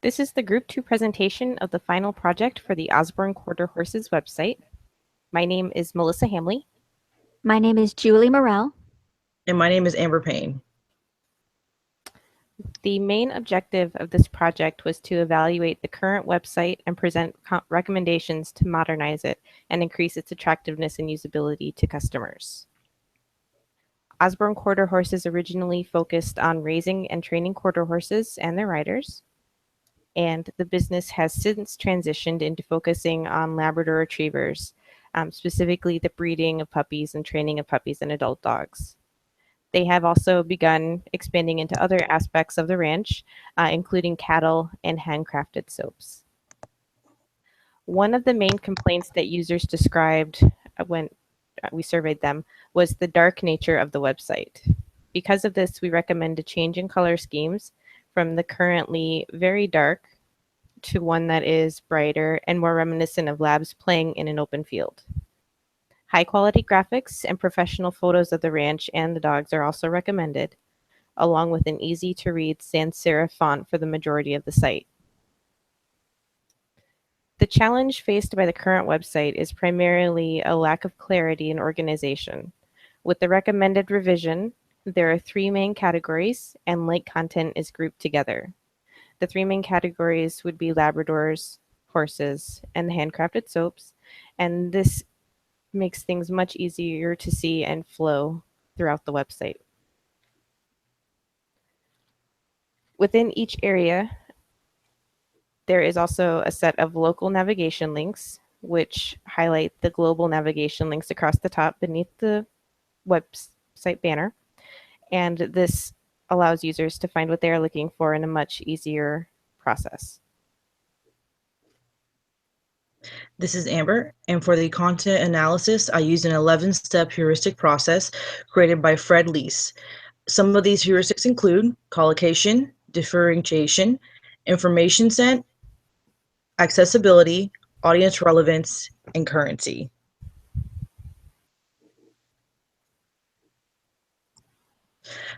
This is the Group 2 presentation of the final project for the Osborne Quarter Horses website. My name is Melissa Hamley. My name is Julie Morell. And my name is Amber Payne. The main objective of this project was to evaluate the current website and present recommendations to modernize it and increase its attractiveness and usability to customers. Osborne Quarter Horses originally focused on raising and training quarter horses and their riders, and the business has since transitioned into focusing on Labrador Retrievers, specifically the breeding of puppies and training of puppies and adult dogs. They have also begun expanding into other aspects of the ranch, including cattle and handcrafted soaps. One of the main complaints that users described when we surveyed them was the dark nature of the website. Because of this, we recommend a change in color schemes from the currently very dark to one that is brighter and more reminiscent of labs playing in an open field. High quality graphics and professional photos of the ranch and the dogs are also recommended, along with an easy to read sans serif font for the majority of the site. The challenge faced by the current website is primarily a lack of clarity and organization. With the recommended revision, there are 3 main categories and like content is grouped together. The 3 main categories would be Labradors, horses, and the handcrafted soaps, and this makes things much easier to see and flow throughout the website. Within each area, there is also a set of local navigation links, which highlight the global navigation links across the top beneath the website banner. And this allows users to find what they are looking for in a much easier process. This is Amber, and for the content analysis, I used an 11-step heuristic process created by Fred Leese. Some of these heuristics include collocation, differentiation, information sent, accessibility, audience relevance, and currency.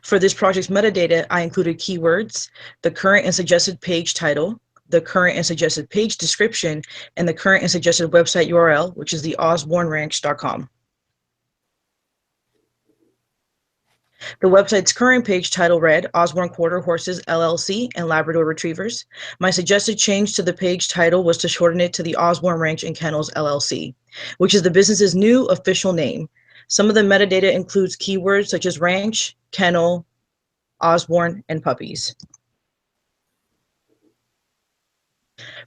For this project's metadata, I included keywords, the current and suggested page title, the current and suggested page description, and the current and suggested website URL, which is the osborneranch.com. The website's current page title read Osborne Quarter Horses LLC and Labrador Retrievers. My suggested change to the page title was to shorten it to the Osborne Ranch and Kennels LLC, which is the business's new official name. Some of the metadata includes keywords such as ranch, kennel, Osborne, and puppies.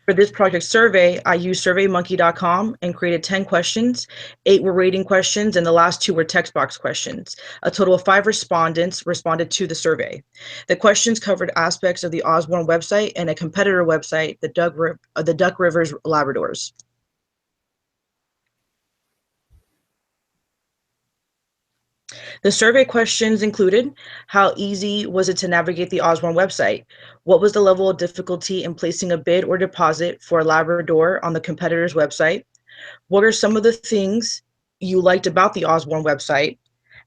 For this project survey, I used surveymonkey.com and created 10 questions. 8 were rating questions, and the last 2 were text box questions. A total of 5 respondents responded to the survey. The questions covered aspects of the Osborne website and a competitor website, the Duck Rivers Labradors. The survey questions included: how easy was it to navigate the Osborne website? What was the level of difficulty in placing a bid or deposit for a Labrador on the competitor's website? What are some of the things you liked about the Osborne website?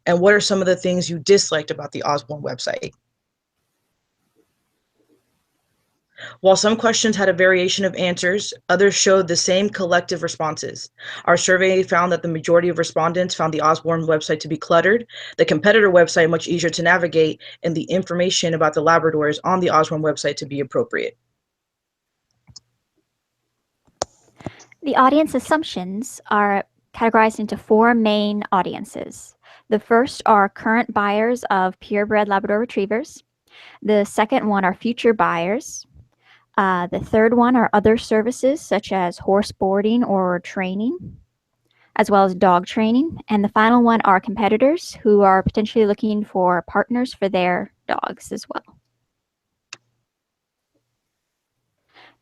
And what are some of the things you disliked about the Osborne website? While some questions had a variation of answers, others showed the same collective responses. Our survey found that the majority of respondents found the Osborne website to be cluttered, the competitor website much easier to navigate, and the information about the Labradors on the Osborne website to be appropriate. The audience assumptions are categorized into 4 main audiences. The first are current buyers of purebred Labrador Retrievers. The second one are future buyers. The third one are other services such as horse boarding or training, as well as dog training. And the final one are competitors who are potentially looking for partners for their dogs as well.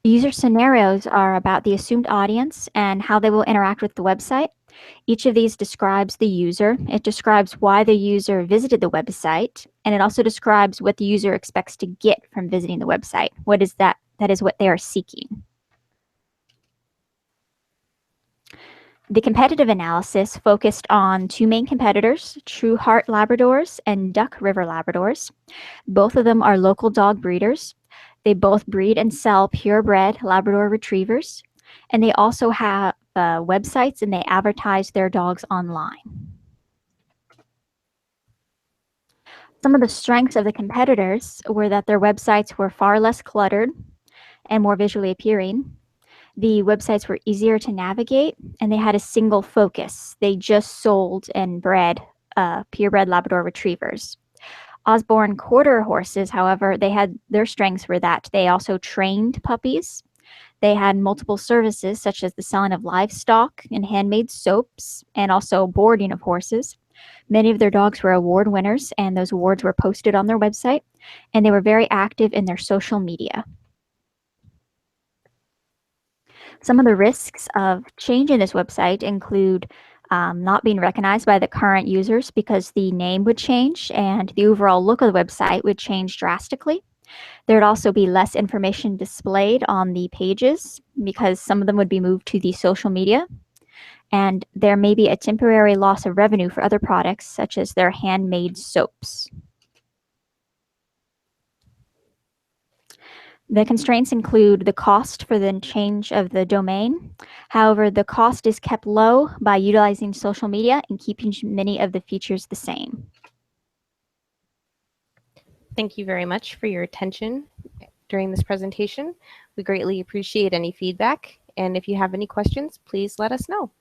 User scenarios are about the assumed audience and how they will interact with the website. Each of these describes the user. It describes why the user visited the website, and it also describes what the user expects to get from visiting the website. What is that? That is what they are seeking. The competitive analysis focused on 2 main competitors, True Heart Labradors and Duck River Labradors. Both of them are local dog breeders. They both breed and sell purebred Labrador retrievers, and they also have websites and they advertise their dogs online. Some of the strengths of the competitors were that their websites were far less cluttered and more visually appealing. The websites were easier to navigate, and they had a single focus. They just sold and bred purebred Labrador retrievers. Osborne quarter horses, however, they had their strengths were that they also trained puppies. They had multiple services such as the selling of livestock and handmade soaps and also boarding of horses. Many of their dogs were award winners, and those awards were posted on their website, and they were very active in their social media. Some of the risks of changing this website include not being recognized by the current users because the name would change and the overall look of the website would change drastically. There would also be less information displayed on the pages because some of them would be moved to the social media. And there may be a temporary loss of revenue for other products, such as their handmade soaps. The constraints include the cost for the change of the domain. However, the cost is kept low by utilizing social media and keeping many of the features the same. Thank you very much for your attention during this presentation. We greatly appreciate any feedback, and if you have any questions, please let us know.